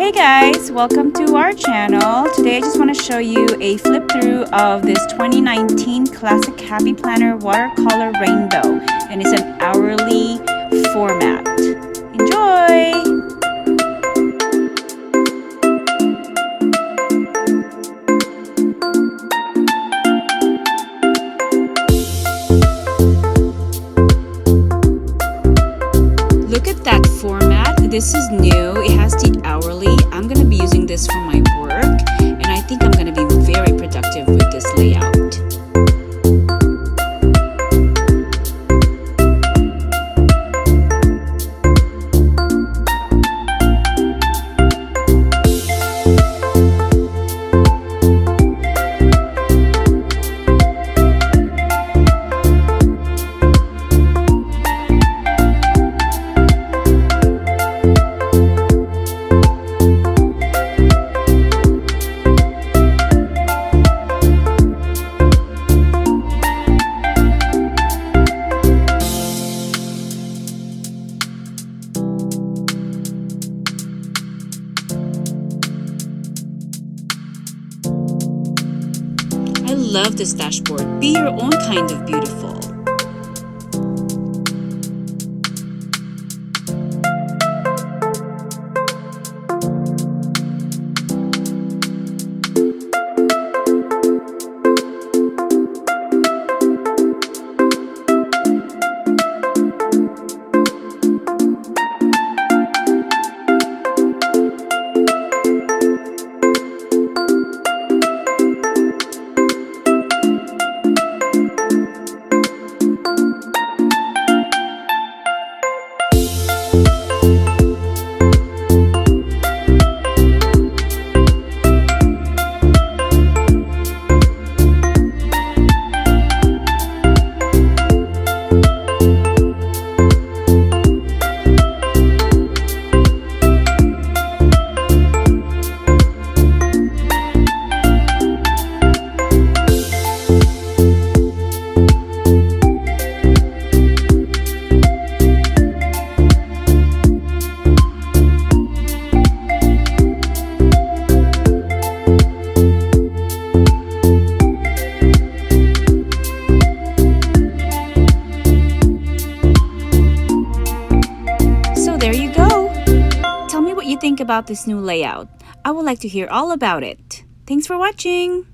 Hey guys, welcome to our channel. Today I just want to show you a flip through of this 2019 Classic Happy Planner Watercolor Rainbow, and it's an hourly format. Enjoy! Look at that format. This is new. It has the hourly. I'm going to be using this for my work, and I think I'm going to be very productive with this layout. I love this dashboard. Be your own kind of beautiful. There you go. Tell me what you think about this new layout. I would like to hear all about it. Thanks for watching.